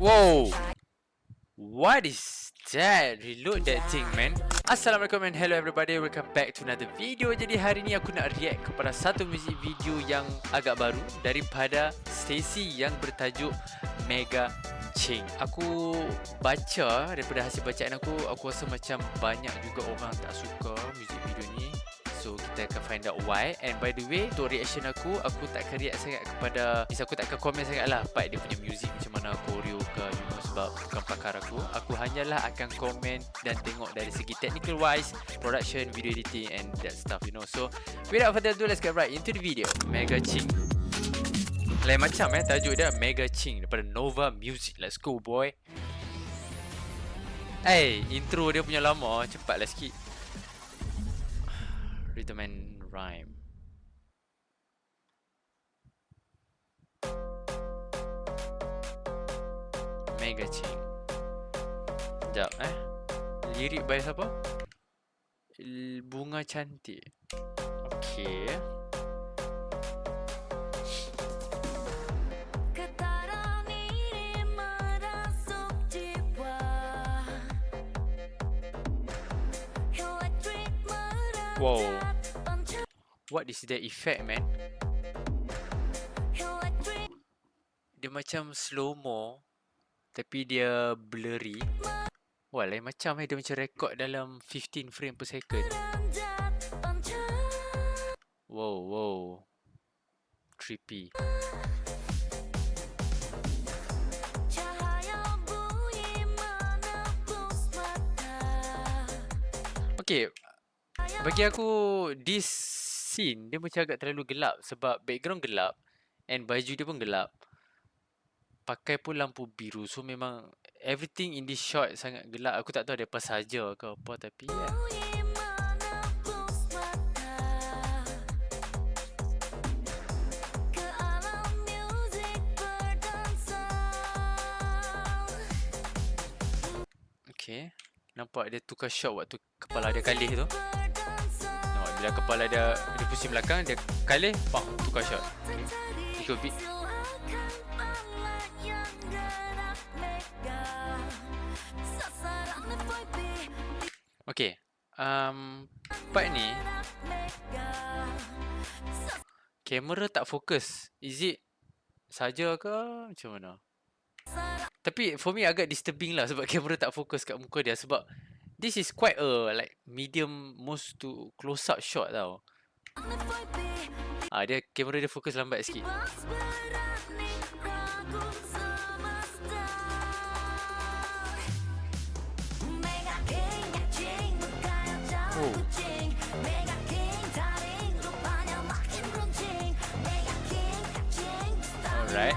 Whoa! What is that? Reload that thing, man. Assalamualaikum and hello everybody, welcome back to another video. Jadi hari ni aku nak react kepada satu music video yang agak baru daripada Stacy yang bertajuk Mega Ching. Aku baca daripada hasil bacaan aku rasa macam banyak juga orang tak suka music video ni. So kita akan find out why. And by the way, untuk reaction aku tak akan react sangat kepada, aku tak akan komen sangat lah part dia punya music macam mana, choreo ke, you know, sebab bukan pakar aku hanyalah akan komen dan tengok dari segi technical wise, production, video editing and that stuff, you know. So without further ado, let's get right into the video. Mega Ching, lain macam tajuk dia Mega Ching daripada Nova Music. Let's go boy. Intro dia punya lama, cepatlah sikit. Rhythm and rhyme. Mega Ching. Sekejap lirik by siapa? Bunga Cantik. Okay. Wow. What is that effect, man? Dia macam slow-mo tapi dia blurry. Wah, lain macam dia macam record dalam 15 frame per second. Wow. Trippy. Okay, bagi aku this scene dia macam agak terlalu gelap sebab background gelap and baju dia pun gelap. Pakai pun lampu biru, so memang everything in this shot sangat gelap. Aku tak tahu ada apa saja ke apa, tapi ya. Okay, nampak dia tukar shot waktu kepala dia kalih tu. Nampak bila kepala dia pusing belakang, dia kalih, bang, tukar shot. Okay, ikut beat. Okay, part ni kamera tak fokus. Is it saja ke macam mana? Tapi for me agak disturbing lah sebab kamera tak fokus kat muka dia, sebab this is quite a like medium most to close up shot tau. Dia kamera dia fokus lambat sikit. Alright.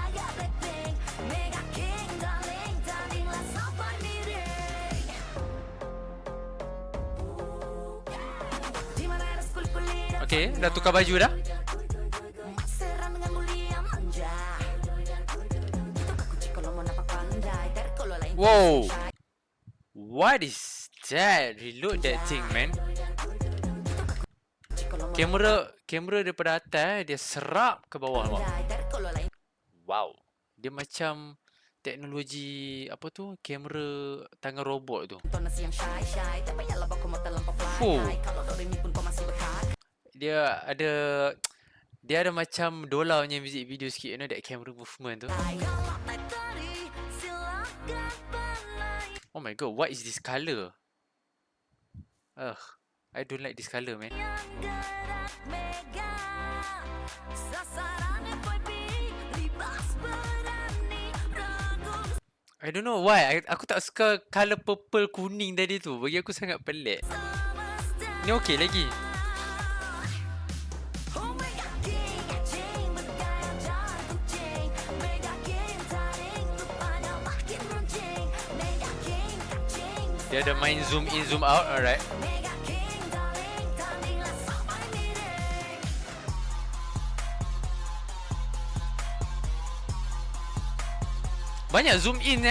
Okay, dah tukar baju dah. Wow. What is that? Reload that thing, man. Kamera daripada atas dia serap ke bawah, nampak? Wow. Dia macam teknologi apa tu? Kamera tangan robot tu. Dia ada macam Dola punya music video sikit, you know, that camera movement tu. Oh my god, what is this colour? I don't like this colour, man. I don't know why. Aku tak suka colour purple kuning tadi tu. Bagi aku sangat pelik. Ni okey lagi. Dia ada main zoom in, zoom out, alright. Banyak zoom in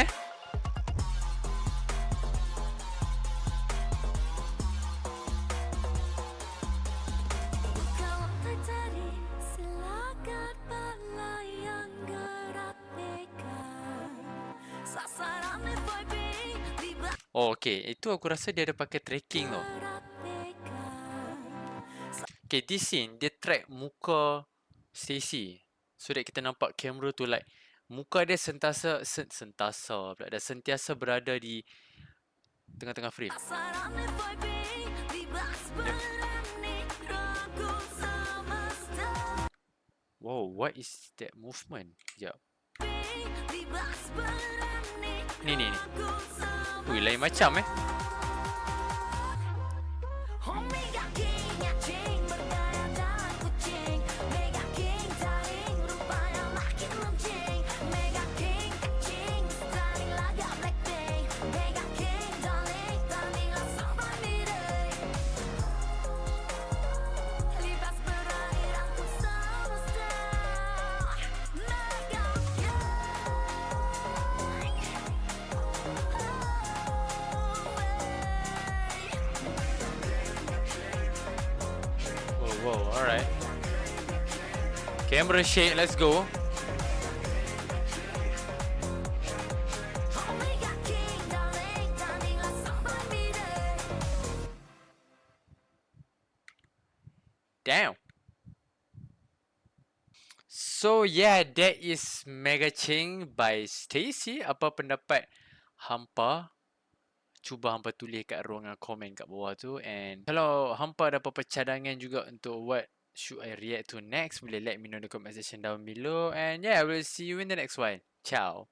Oh, okay. Itu aku rasa dia ada pakai tracking tau. Okay, this scene, dia track muka Stacy. So that kita nampak kamera tu like, muka dia sentiasa pula. Dah sentiasa berada di tengah-tengah frame. Yep. Wow, what is that movement? Sekejap. Ni. Ui, lain macam Whoa, alright. Camera shake, let's go. Damn. So yeah, that is Mega Ching by Stacy. Apa pendapat hampa? Cuba hampa tulis kat ruangan komen kat bawah tu. And kalau hampa ada apa-apa cadangan juga untuk what should I react to next, boleh let me know in the comment section down below. And yeah, we'll see you in the next one. Ciao.